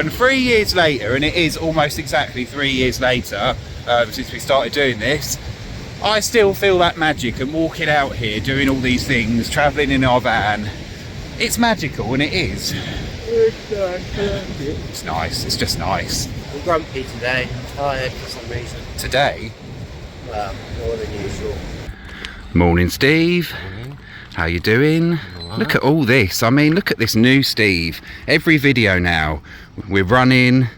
And 3 years later, and it is almost exactly 3 years later since we started doing this, I still feel that magic, and walking out here doing all these things, travelling in our van, it's magical, and it is. It's nice, it's just nice. I'm grumpy today, I'm tired for some reason. Today? Well, more than usual. Morning, Steve. Morning. How you doing? Right. Look at all this. I mean, look at this new Steve. Every video now, we're running,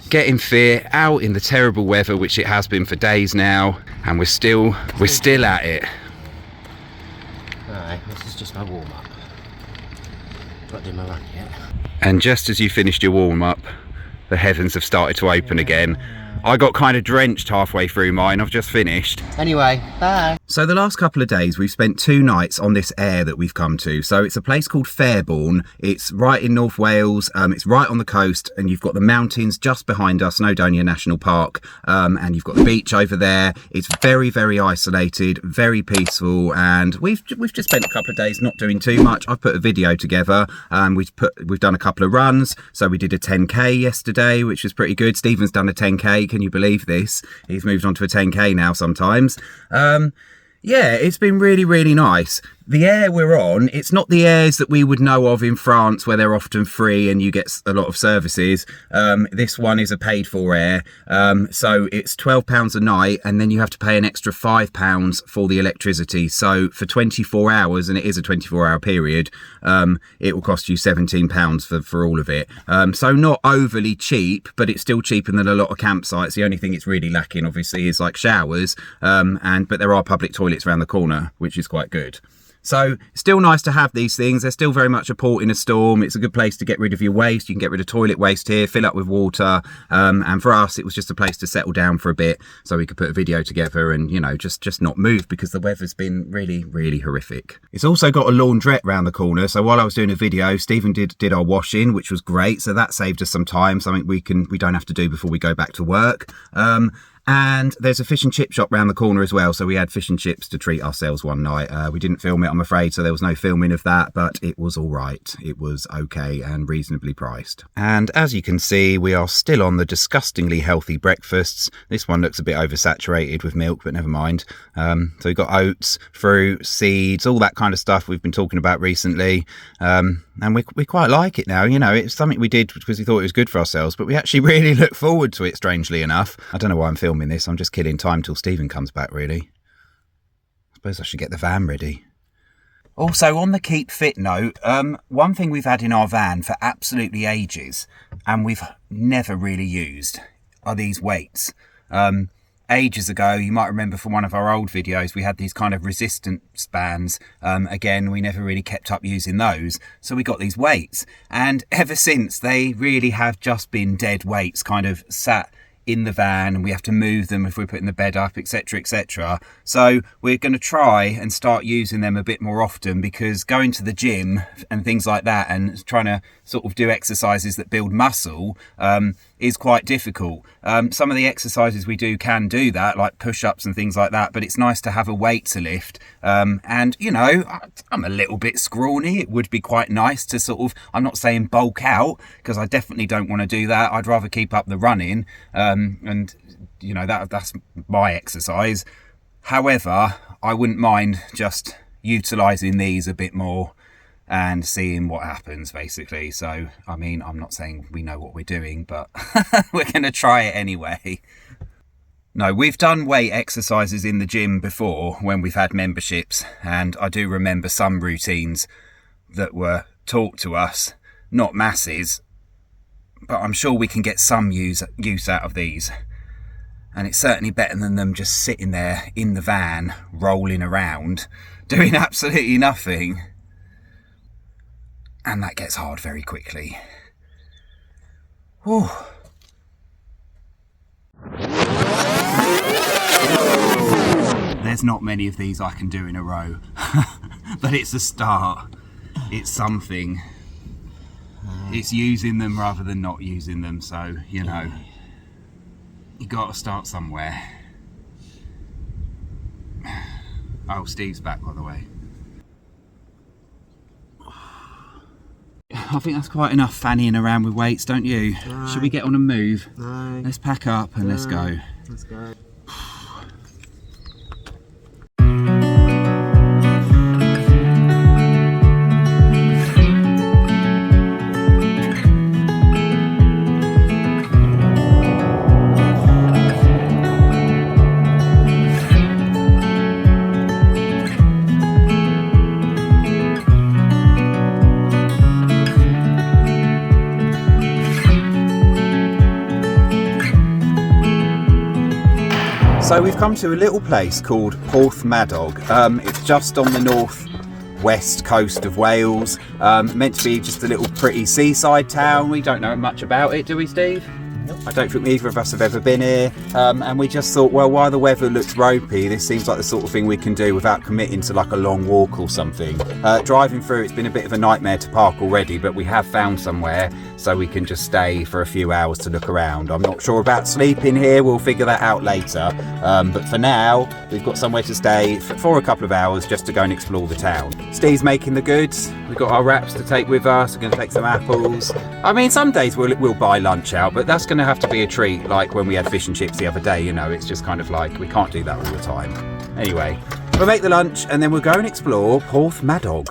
getting fit, out in the terrible weather, which it has been for days now, and we're still at it. Alright, this is just my warm-up. Not doing my run yet. And just as you finished your warm-up, the heavens have started to open again. I got kind of drenched halfway through mine. I've just finished. Anyway, bye. So the last couple of days we've spent 2 nights on this air that we've come to. So it's a place called Fairbourne. It's right in North Wales. It's right on the coast, and you've got the mountains just behind us, Snowdonia National Park, and you've got the beach over there. It's very, very isolated, very peaceful, and we've just spent a couple of days not doing too much. I've put a video together. We've done a couple of runs. So we did a 10k yesterday, which was pretty good. Stephen's done a 10k. Can you believe this? He's moved on to a 10k now sometimes. Yeah, it's been really, really nice. The air we're on, it's not the airs that we would know of in France where they're often free and you get a lot of services. This one is a paid for air. So it's £12 a night, and then you have to pay an extra £5 for the electricity. So for 24 hours, and it is a 24-hour period, it will cost you £17 for all of it. So not overly cheap, but it's still cheaper than a lot of campsites. The only thing it's really lacking, obviously, is like showers. But there are public toilets around the corner, which is quite good. So still nice to have these things. They're still very much a port in a storm. It's a good place to get rid of your waste. You can get rid of toilet waste here, fill up with water. And for us, it was just a place to settle down for a bit so we could put a video together and, you know, just not move because the weather's been really, really horrific. It's also got a laundrette round the corner. So while I was doing a video, Stephen did our washing, which was great. So that saved us some time, something we don't have to do before we go back to work. And there's a fish and chip shop round the corner as well, so we had fish and chips to treat ourselves one night. We didn't film it, I'm afraid, so there was no filming of that, but it was all right. It was okay and reasonably priced. And as you can see, we are still on the disgustingly healthy breakfasts. This one looks a bit oversaturated with milk, but never mind. So we've got oats, fruit, seeds, all that kind of stuff we've been talking about recently. And we quite like it now. You know, it's something we did because we thought it was good for ourselves, but we actually really look forward to it, strangely enough. I don't know why I'm filming this. I'm just killing time till Stephen comes back, really. I suppose I should get the van ready. Also, on the keep fit note, one thing we've had in our van for absolutely ages, and we've never really used, are these weights. Ages ago, you might remember from one of our old videos, we had these kind of resistance bands. Again, we never really kept up using those, so we got these weights, and ever since they really have just been dead weights, kind of sat in the van, and we have to move them if we're putting the bed up, etc, etc. So we're going to try and start using them a bit more often, because going to the gym and things like that and trying to sort of do exercises that build muscle is quite difficult. Some of the exercises we can do that, like push-ups and things like that, but it's nice to have a weight to lift. And you know, I'm a little bit scrawny. It would be quite nice to sort of, I'm not saying bulk out, because I definitely don't want to do that. I'd rather keep up the running, and you know, that's my exercise. However, I wouldn't mind just utilising these a bit more and seeing what happens, basically. So I mean, I'm not saying we know what we're doing, but we're going to try it anyway. No, we've done weight exercises in the gym before when we've had memberships, and I do remember some routines that were taught to us, not masses, but I'm sure we can get some use out of these. And it's certainly better than them just sitting there in the van, rolling around, doing absolutely nothing. And that gets hard very quickly. Whew. There's not many of these I can do in a row, but it's a start. It's something. It's using them rather than not using them, so, you know, you got to start somewhere. Oh, Steve's back, by the way. I think that's quite enough fannying around with weights, don't you? No. Should we get on and move? No. Let's pack up and let's go. Let's go. So we've come to a little place called Porthmadog. It's just on the north-west coast of Wales. Meant to be just a little pretty seaside town. We don't know much about it, do we, Steve? Nope. I don't think either of us have ever been here. And we just thought, well, while the weather looks ropey, this seems like the sort of thing we can do without committing to like a long walk or something. Driving through, it's been a bit of a nightmare to park already, but we have found somewhere so we can just stay for a few hours to look around. I'm not sure about sleeping here, we'll figure that out later. But for now, we've got somewhere to stay for a couple of hours just to go and explore the town. Steve's making the goods. We've got our wraps to take with us. We're going to take some apples. I mean, some days we'll buy lunch out, but that's going to have to be a treat, like when we had fish and chips the other day, you know. It's just kind of like, we can't do that all the time. Anyway, we'll make the lunch and then we'll go and explore Porthmadog.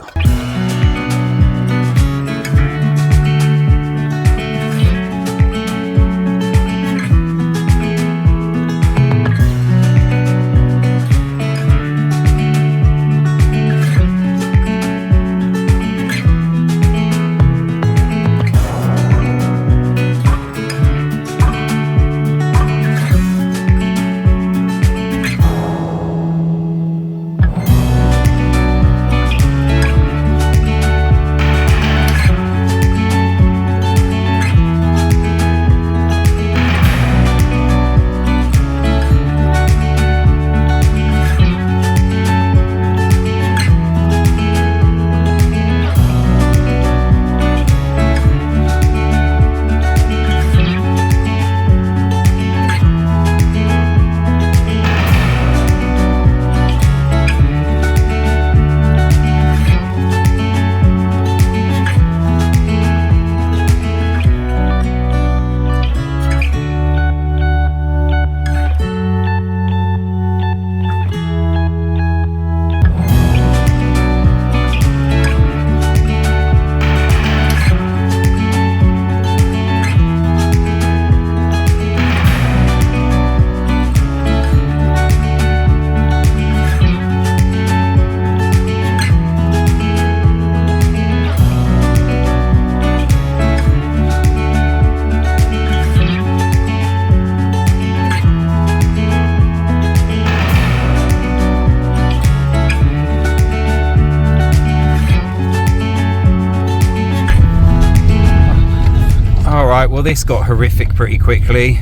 Well, this got horrific pretty quickly.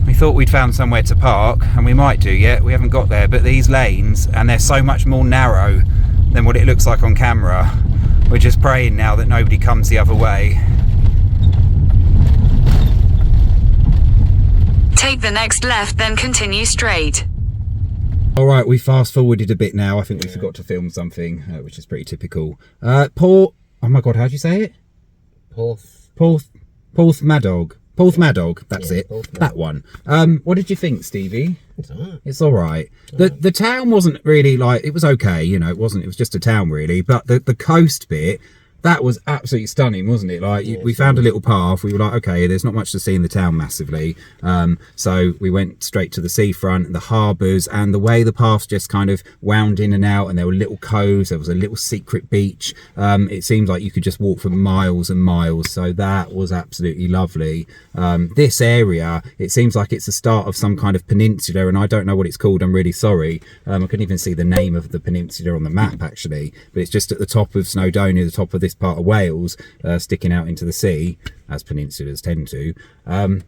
We thought we'd found somewhere to park, and we might do yet. We haven't got there, but these lanes, and they're so much more narrow than what it looks like on camera. We're just praying now that nobody comes the other way. Take the next left, then continue straight. All right, we fast forwarded a bit now. I think we forgot to film something, which is pretty typical. Oh my God, how do you say it? Porthmadog. Porthmadog, that's it. Porthmadog. That one. What did you think, Stevie? It's alright. It's alright. The town wasn't really like, it was okay, you know, it was just a town really, but the coast bit, that was absolutely stunning, wasn't it? Like, we found a little path. We were like, okay, there's not much to see in the town massively. So we went straight to the seafront and the harbours, and the way the paths just kind of wound in and out, and there were little coves. There was a little secret beach. It seemed like you could just walk for miles and miles. So that was absolutely lovely. This area, it seems like it's the start of some kind of peninsula, and I don't know what it's called. I'm really sorry. I couldn't even see the name of the peninsula on the map, actually. But it's just at the top of Snowdonia, the top of this part of Wales, sticking out into the sea, as peninsulas tend to. And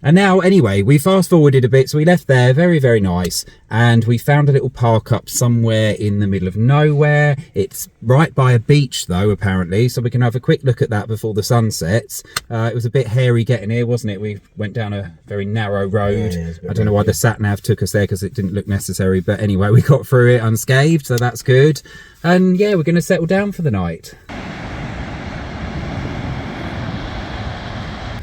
now, anyway, we fast forwarded a bit, so we left there, very, very nice, and we found a little park up somewhere in the middle of nowhere. It's right by a beach, though, apparently, so we can have a quick look at that before the sun sets. It was a bit hairy getting here, wasn't it? We went down a very narrow road. Yeah, I don't know why the sat-nav took us there, because it didn't look necessary, but anyway, we got through it unscathed, so that's good. And yeah, we're going to settle down for the night.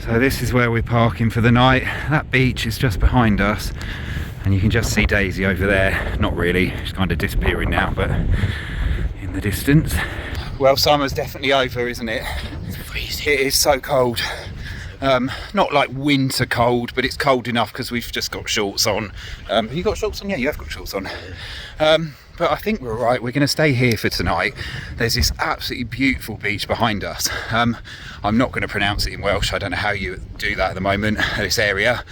So this is where we're parking for the night. That beach is just behind us, and you can just see Daisy over there. Not really, she's kind of disappearing now, but in the distance. Well, summer's definitely over, isn't it? It's freezing. It is so cold. Not like winter cold, but it's cold enough because we've just got shorts on. Have you got shorts on? Yeah, you have got shorts on. But I think we're all right. We're going to stay here for tonight. There's this absolutely beautiful beach behind us. I'm not going to pronounce it in Welsh. I don't know how you do that at the moment, this area.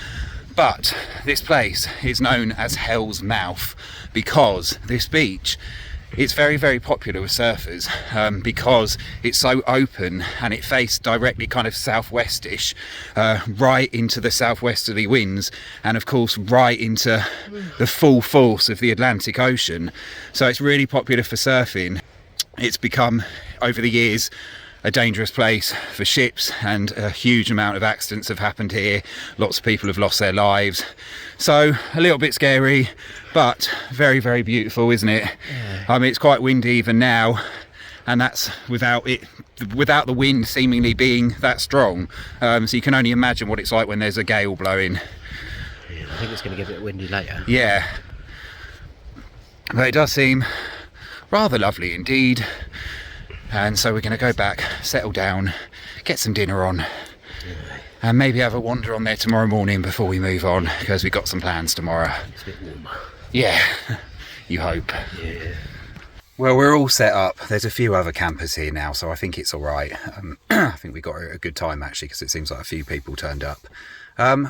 But this place is known as Hell's Mouth because this beach, it's very, very popular with surfers because it's so open and it faced directly kind of southwestish, right into the southwesterly winds, and of course right into the full force of the Atlantic Ocean. So it's really popular for surfing. It's become, over the years, a dangerous place for ships, and a huge amount of accidents have happened here. Lots of people have lost their lives. So a little bit scary, but very, very beautiful, isn't it? Yeah. I mean, it's quite windy even now, and that's without the wind seemingly being that strong. So you can only imagine what it's like when there's a gale blowing. Yeah, I think it's going to get a bit windy later. Yeah, but it does seem rather lovely indeed. And so we're going to go back, settle down, get some dinner on, and maybe have a wander on there tomorrow morning before we move on, because we've got some plans tomorrow. It's a bit warmer. Yeah, you hope. Yeah. Well, we're all set up. There's a few other campers here now, so I think it's all right. I think we got a good time, actually, because it seems like a few people turned up.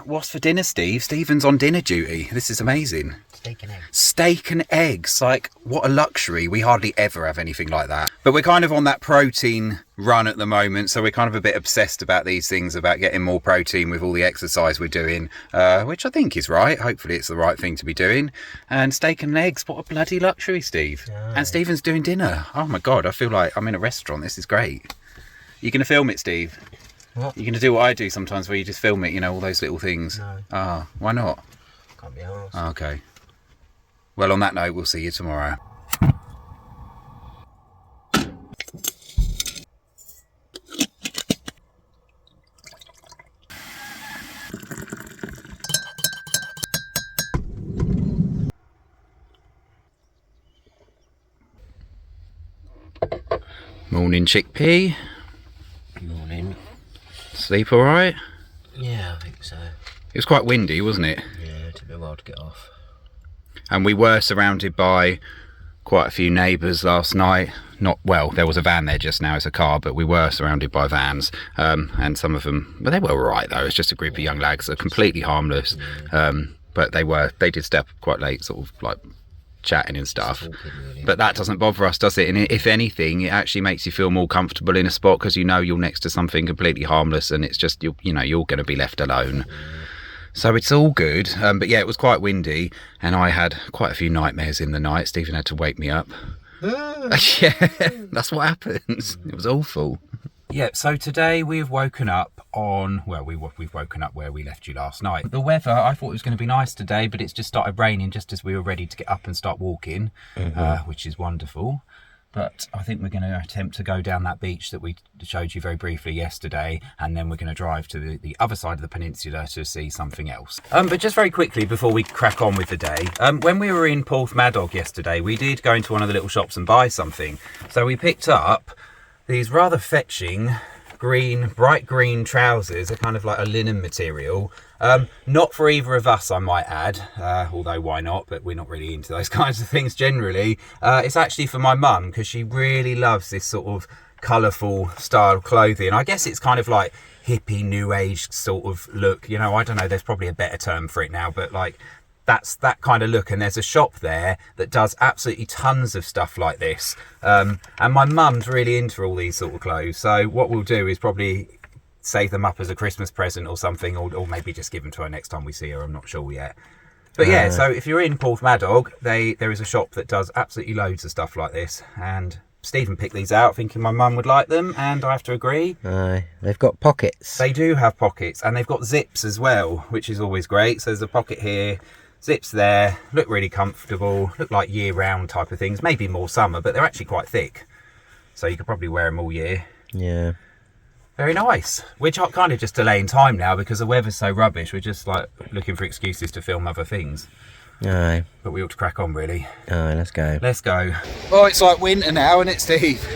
What's for dinner, Steve? Stephen's on dinner duty. This is amazing. Steak and eggs. Steak and eggs. Like, what a luxury. We hardly ever have anything like that. But we're kind of on that protein run at the moment, so we're kind of a bit obsessed about these things, about getting more protein with all the exercise we're doing, which I think is right. Hopefully it's the right thing to be doing. And steak and eggs, what a bloody luxury, Steve. Yeah. And Stephen's doing dinner. Oh my God, I feel like I'm in a restaurant. This is great. You going to film it, Steve? What? You're going to do what I do sometimes, where you just film it, you know, all those little things? No. Ah, why not? Can't be arsed. Oh, okay. Well, on that note, we'll see you tomorrow. Morning, chickpea. Morning. Sleep all right? Yeah, I think so. It was quite windy, wasn't it? Yeah, it took me a while to get off. And we were surrounded by quite a few neighbours last night. Not, well, there was a van there just now, it's a car, but we were surrounded by vans. And some of them, but they were all right though. It's just a group of young lads that are completely harmless. But they did step up quite late, sort of like chatting and stuff. Really. But that doesn't bother us, does it? And if anything, it actually makes you feel more comfortable in a spot, because you know you're next to something completely harmless, and it's just, you're going to be left alone. So it's all good. But yeah, it was quite windy, and I had quite a few nightmares in the night. Stephen had to wake me up. Yeah, that's what happens. It was awful. Yeah, so today we've woken up on, well, we've woken up where we left you last night. The weather, I thought it was going to be nice today, but it's just started raining just as we were ready to get up and start walking, which is wonderful. But I think we're going to attempt to go down that beach that we showed you very briefly yesterday, and then we're going to drive to the other side of the peninsula to see something else. But just very quickly before we crack on with the day, when we were in Porthmadog yesterday, we did go into one of the little shops and buy something. So we picked up these rather fetching bright green trousers. They're kind of like a linen material. Not for either of us, I might add, although why not, but we're not really into those kinds of things generally. It's actually for my mum, because she really loves this sort of colourful style clothing. I guess it's kind of like hippie, new age sort of look. You know, I don't know, there's probably a better term for it now, but like, that's that kind of look. And there's a shop there that does absolutely tons of stuff like this. And my mum's really into all these sort of clothes. So what we'll do is probably save them up as a Christmas present or something, or maybe just give them to her next time we see her. I'm not sure yet. But yeah, so if you're in Porthmadog, there is a shop that does absolutely loads of stuff like this. And Stephen picked these out thinking my mum would like them, and I have to agree. They've got pockets. They do have pockets, and they've got zips as well, which is always great. So there's a pocket here, zips there, look really comfortable, look like year-round type of things, maybe more summer, but they're actually quite thick. So you could probably wear them all year. Yeah. Very nice. We're kind of just delaying time now because the weather's so rubbish. We're just like looking for excuses to film other things. Aye. But we ought to crack on, really. Aye, let's go. Let's go. Oh, it's like winter now, isn't it, Steve?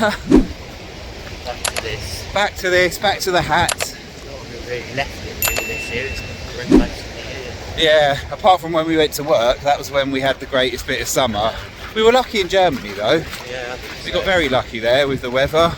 Back to this. Back to this, back to the hat. Not really left it really this year. It's very close to the year. Yeah, apart from when we went to work, that was when we had the greatest bit of summer. We were lucky in Germany, though. Yeah, I think so. We got very lucky there with the weather.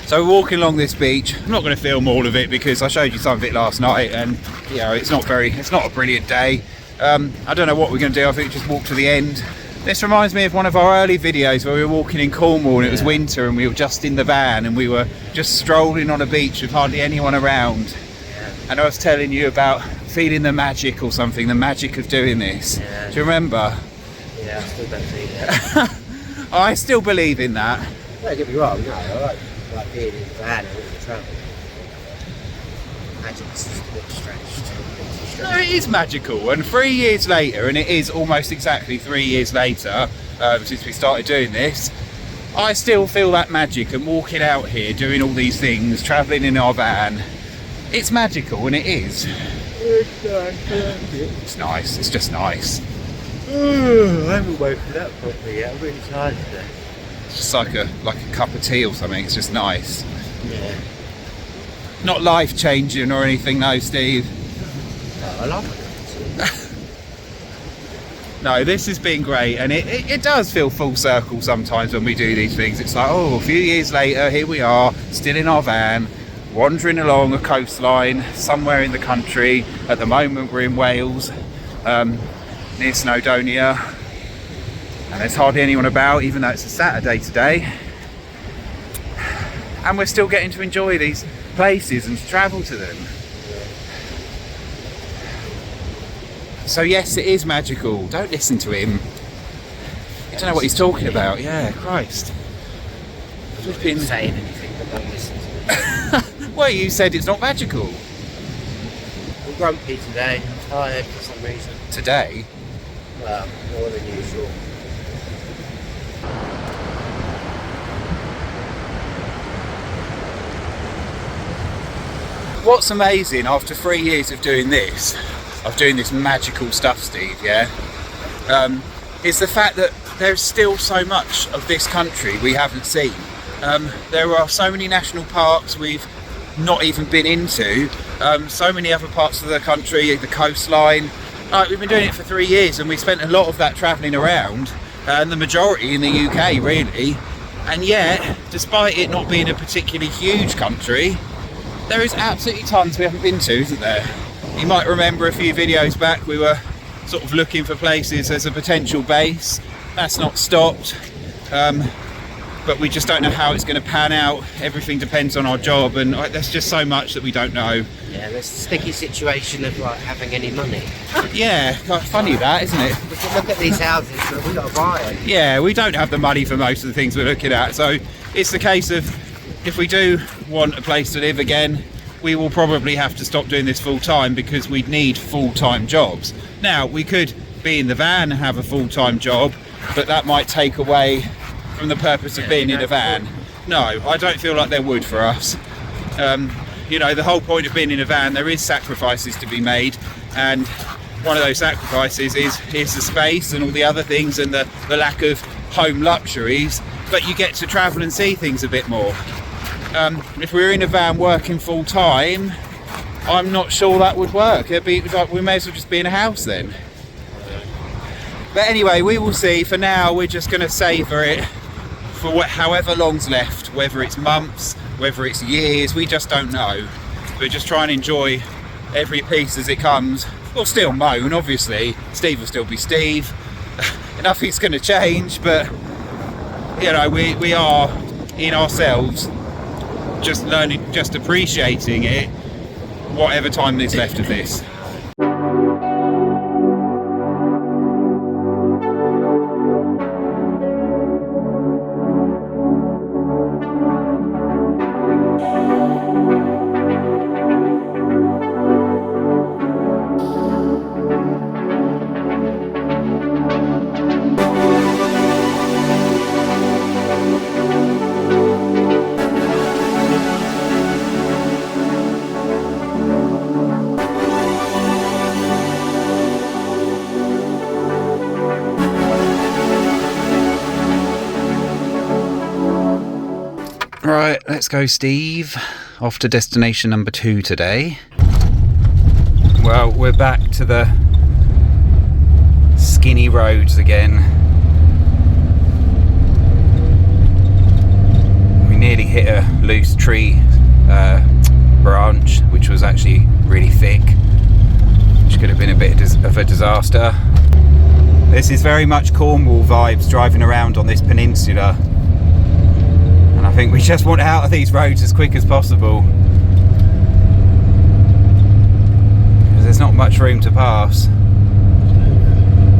So we're walking along this beach. I'm not going to film all of it because I showed you some of it last night, and you know it's not a brilliant day. I don't know what we're going to do. I think just walk to the end. This reminds me of one of our early videos where we were walking in Cornwall and it was winter and we were just in the van and we were just strolling on a beach with hardly anyone around. Yeah. And I was telling you about feeling the magic or something, the magic of doing this. Yeah. Do you remember? Yeah, I still don't see that. I still believe in that. Don't get me wrong, no, I like being in the van and all the travel. Magic's just a bit stretched. No, it is magical, and 3 years later, and it is almost exactly 3 years later since we started doing this, I still feel that magic, and walking out here doing all these things, travelling in our van, it's magical, and it is. It's nice, it's just nice. I haven't woken up properly yet, I'm really tired today. It's just like a cup of tea or something, it's just nice. Yeah. Not life changing or anything, no, Steve. Oh, I love it. No, this has been great, and it does feel full circle sometimes when we do these things. It's like, oh, a few years later, here we are, still in our van, wandering along a coastline somewhere in the country. At the moment, we're in Wales, near Snowdonia, and there's hardly anyone about, even though it's a Saturday today. And we're still getting to enjoy these places and to travel to them. So yes, it is magical. Don't listen to him. You don't know what he's talking about. Yeah, Christ. Flipping saying anything, but don't listen to me. Well, you said it's not magical. I'm grumpy today. I'm tired for some reason. Today? Well, more than usual. What's amazing after 3 years of doing this magical stuff, Steve, yeah, is the fact that there's still so much of this country we haven't seen. There are so many national parks we've not even been into, so many other parts of the country, the coastline. We've been doing it for 3 years and we spent a lot of that travelling around, and the majority in the UK really, and yet, despite it not being a particularly huge country, there is absolutely tons we haven't been to, isn't there? You might remember a few videos back we were sort of looking for places as a potential base. That's not stopped, but we just don't know how it's going to pan out. Everything depends on our job, and there's just so much that we don't know. Yeah, there's the sticky situation of like having any money. Yeah, quite funny that, isn't it? We can look at these houses, but we've got to buy them. Yeah, we don't have the money for most of the things we're looking at, so it's the case of if we do want a place to live again, we will probably have to stop doing this full time because we'd need full-time jobs. Now, we could be in the van and have a full-time job, but that might take away from the purpose of being in a van. No, I don't feel like there would for us. You know, the whole point of being in a van, there is sacrifices to be made, and one of those sacrifices is the space and all the other things and the lack of home luxuries, but you get to travel and see things a bit more. If we were in a van working full time, I'm not sure that would work. It'd be like we may as well just be in a house then. But anyway, we will see. For now, we're just going to savour it for however long's left, whether it's months, whether it's years, we just don't know. We're just trying to enjoy every piece as it comes. We'll still moan, obviously. Steve will still be Steve. Nothing's going to change, but you know, we are in ourselves just learning, just appreciating it, whatever time is left of this. Right, let's go, Steve. Off to destination number 2 today. Well, we're back to the skinny roads again. We nearly hit a loose tree branch, which was actually really thick, which could have been a bit of a disaster. This is very much Cornwall vibes driving around on this peninsula. And I think we just want out of these roads as quick as possible. Because there's not much room to pass.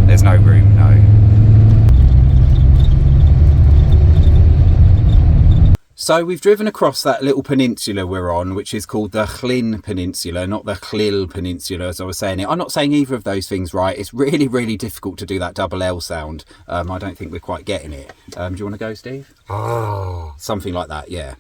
There's no room, no. So we've driven across that little peninsula we're on, which is called the Llyn Peninsula, not the Llil Peninsula, as I was saying it. I'm not saying either of those things right. It's really, really difficult to do that double L sound. I don't think we're quite getting it. Do you want to go, Steve? Oh. Something like that, yeah.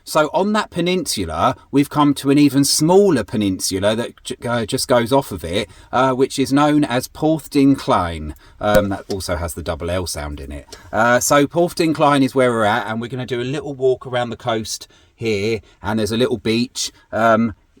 So on that peninsula, we've come to an even smaller peninsula that just goes off of it, which is known as Porthdinllaen. That also has the double L sound in it. So Porthdinllaen is where we're at, and we're going to do a little walk around the coast here, and there's a little beach.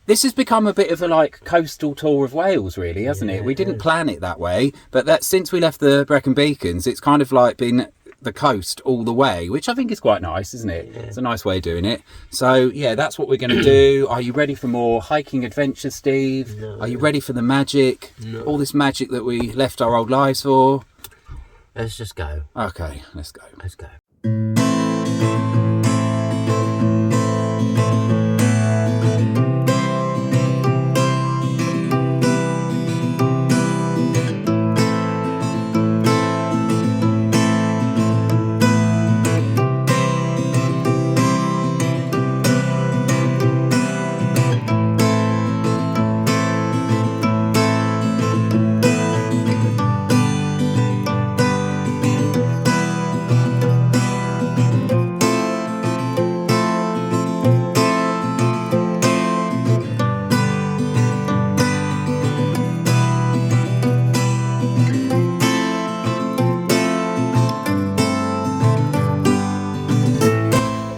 This has become a bit of a coastal tour of Wales, really, hasn't it? We didn't plan it that way, but that since we left the Brecon Beacons, it's kind of been the coast all the way, which I think is quite nice, isn't it? It's a nice way of doing it. So yeah, that's what we're going to do. Are you ready for more hiking adventures, Steve? No. Are you ready for the magic? No. All this magic that we left our old lives for? Let's just go. Okay, let's go. Let's go.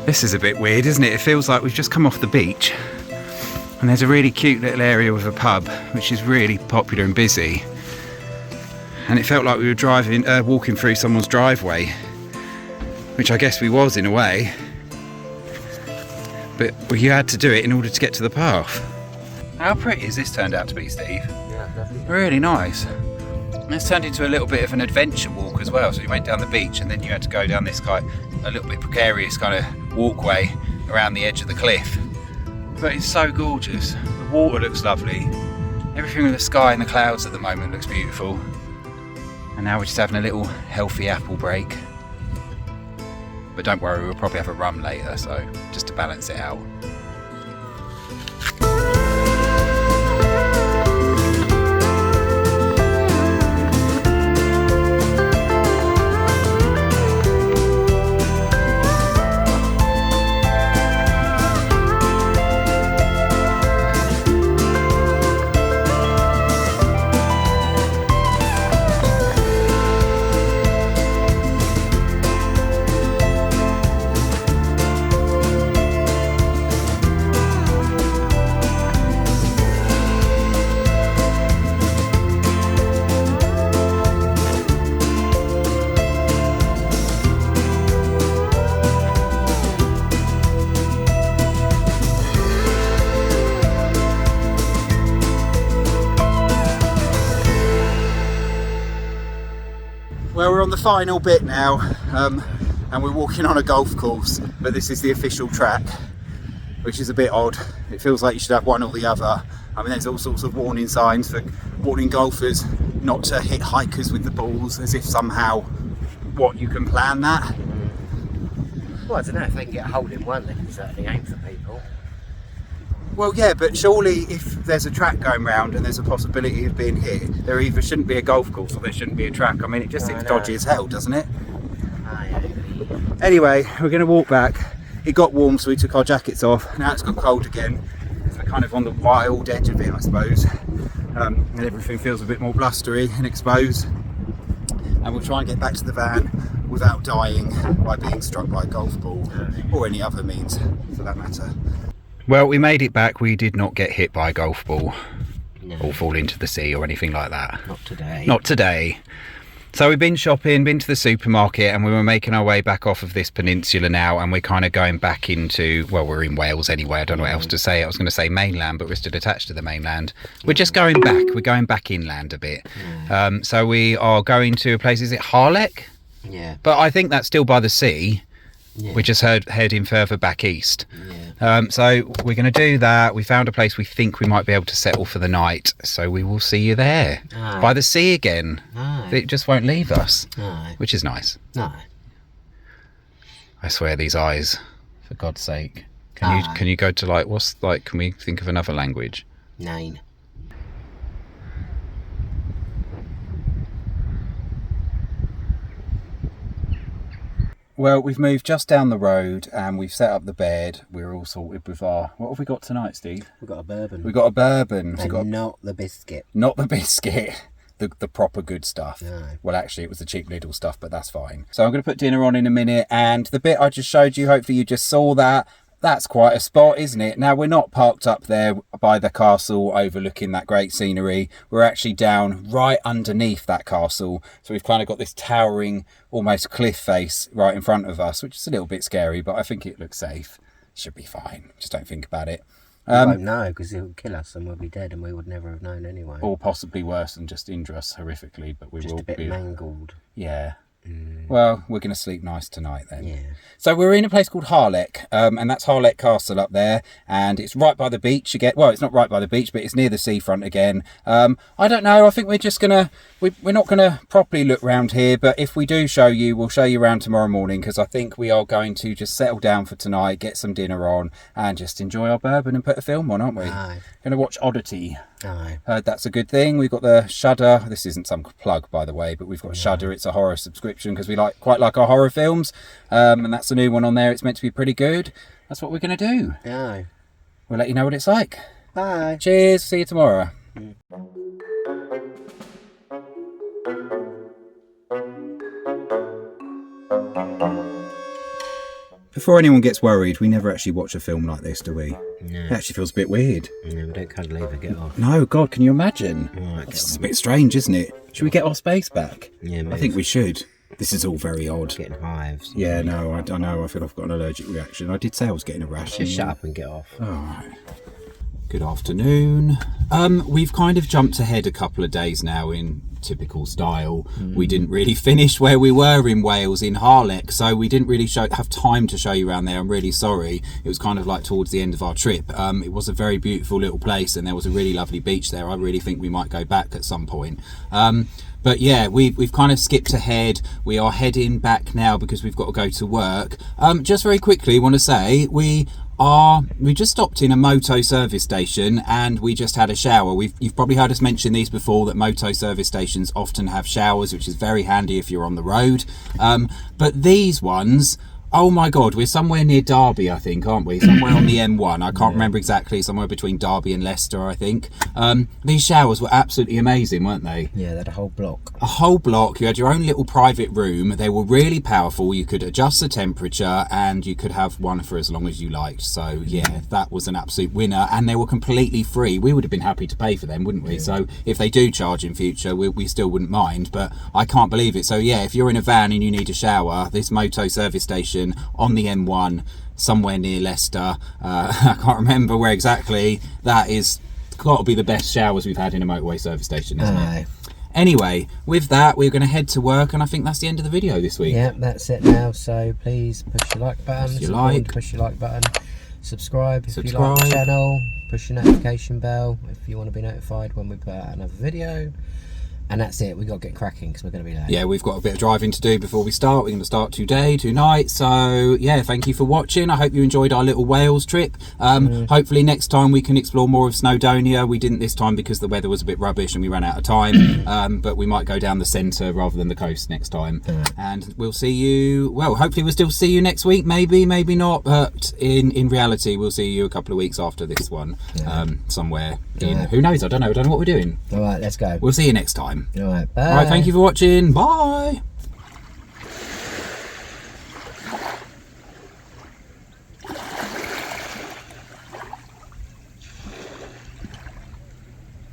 This is a bit weird, isn't it? It feels like we've just come off the beach and there's a really cute little area with a pub which is really popular and busy, and it felt like we were walking through someone's driveway, which I guess we was in a way, but you had to do it in order to get to the path. How pretty has this turned out to be, Steve? Yeah, lovely. Really nice. It's turned into a little bit of an adventure walk as well. So you went down the beach and then you had to go down this a little bit precarious kind of walkway around the edge of the cliff. But it's so gorgeous. The water looks lovely. Everything with the sky and the clouds at the moment looks beautiful. And now we're just having a little healthy apple break. But don't worry, we'll probably have a rum later, so just to balance it out. Well, we're on the final bit now, and we're walking on a golf course, but this is the official track, which is a bit odd. It feels like you should have one or the other. I mean, there's all sorts of warning signs for warning golfers not to hit hikers with the balls, as if somehow, you can plan that? Well, I don't know, if they can get a hold in one, they can certainly aim for people. Well, yeah, but surely if there's a track going round and there's a possibility of being hit, there either shouldn't be a golf course or there shouldn't be a track. I mean, it just seems dodgy as hell, doesn't it? Anyway, we're going to walk back. It got warm, so we took our jackets off. Now it's got cold again. So we're kind of on the wild edge of it, I suppose. And everything feels a bit more blustery and exposed. And we'll try and get back to the van without dying by being struck by a golf ball or any other means for that matter. Well, we made it back. We did not get hit by a golf ball or fall into the sea or anything like that. Not today. Not today. So we've been shopping, been to the supermarket, and we were making our way back off of this peninsula now, and we're kind of going back into, well, we're in Wales anyway. I don't know what else to say. I was going to say mainland, but we're still attached to the mainland. We're just going back. We're going back inland a bit. So we are going to a place, is it Harlech? Yeah. But I think that's still by the sea. Yeah. We're just heading further back east. Yeah. So we're going to do that. We found a place we think we might be able to settle for the night. So we will see you there. Aye. By the sea again. Aye. It just won't leave us. Aye. Which is nice. Aye. I swear, these eyes, for God's sake. Can you go to like, what's like, can we think of another language? 9. Well, we've moved just down the road and we've set up the bed. We're all sorted with our... What have we got tonight, Steve? We've got a bourbon. We've got a bourbon. And not the biscuit. Not the biscuit. The proper good stuff. No. Well, actually, it was the cheap Lidl stuff, but that's fine. So I'm going to put dinner on in a minute. And the bit I just showed you, hopefully you just saw that. That's quite a spot, isn't it? Now, we're not parked up there by the castle overlooking that great scenery. We're actually down right underneath that castle. So we've kind of got this towering, almost cliff face right in front of us, which is a little bit scary, but I think it looks safe. Should be fine. Just don't think about it. We won't know because he'll kill us and we'll be dead and we would never have known anyway. Or possibly worse and just injure us horrifically, but we just will a bit be mangled. Yeah. Well, we're going to sleep nice tonight then. Yeah. So we're in a place called Harlech, and that's Harlech Castle up there, and it's right by the beach again. Well, it's not right by the beach, but it's near the seafront again. I don't know. I think we're just gonna we're not gonna properly look round here, but if we do show you, we'll show you around tomorrow morning because I think we are going to just settle down for tonight, get some dinner on, and just enjoy our bourbon and put a film on, aren't we? Aye. Going to watch Oddity. Aye. Heard that's a good thing. We've got the Shudder. This isn't some plug, by the way, but we've got Shudder. It's a horror subscription because we quite like our horror films, and that's the new one on there. It's meant to be pretty good. That's what we're going to do. Aye. We'll let you know what it's like. Bye. Cheers. See you tomorrow. Before anyone gets worried, we never actually watch a film like this, do we? No. It actually feels a bit weird. No, we don't cuddle either, get off. No, God, can you imagine? Right, It's a bit strange, isn't it? Should we get our space back? Yeah, I think we should. This is all very odd. Getting hives. Yeah, no, I know. I feel I've got an allergic reaction. I did say I was getting a rash. Just shut up and get off. All right. Good afternoon. We've kind of jumped ahead a couple of days now in typical style. We didn't really finish where we were in Wales in Harlech, so we didn't really have time to show you around there. I'm really sorry. It was kind of like towards the end of our trip. It was a very beautiful little place and there was a really lovely beach there. I really think we might go back at some point. But yeah, we've kind of skipped ahead. We are heading back now because we've got to go to work. Just very quickly, want to say we just stopped in a moto service station and we just had a shower. You've probably heard us mention these before, that moto service stations often have showers, which is very handy if you're on the road. But these ones, oh my God, we're somewhere near Derby, I think, aren't we? Somewhere on the M1. I can't remember exactly, somewhere between Derby and Leicester, I think. These showers were absolutely amazing, weren't they? Yeah, they had a whole block. A whole block. You had your own little private room. They were really powerful. You could adjust the temperature and you could have one for as long as you liked. So yeah, that was an absolute winner. And they were completely free. We would have been happy to pay for them, wouldn't we? Yeah. So if they do charge in future, we still wouldn't mind. But I can't believe it. So yeah, if you're in a van and you need a shower, this moto service station on the M1 somewhere near Leicester, I can't remember where exactly, that is got to be the best showers we've had in a motorway service station, isn't it? Anyway, with that, we're going to head to work, and I think that's the end of the video this week. Yeah, that's it now. So please push your like button. Push your like button. Subscribe if you like the channel. Push your notification bell if you want to be notified when we put out another video. And that's it. We've got to get cracking because we're going to be late. Yeah, we've got a bit of driving to do before we start. We're going to start tonight. So yeah, thank you for watching. I hope you enjoyed our little Wales trip. Hopefully next time we can explore more of Snowdonia. We didn't this time because the weather was a bit rubbish and we ran out of time. But we might go down the centre rather than the coast next time. And we'll see you, well, hopefully we'll still see you next week. Maybe not. But in reality, we'll see you a couple of weeks after this one. Somewhere in, who knows? I don't know what we're doing. All right, let's go. We'll see you next time. All right, bye. All right, thank you for watching. Bye.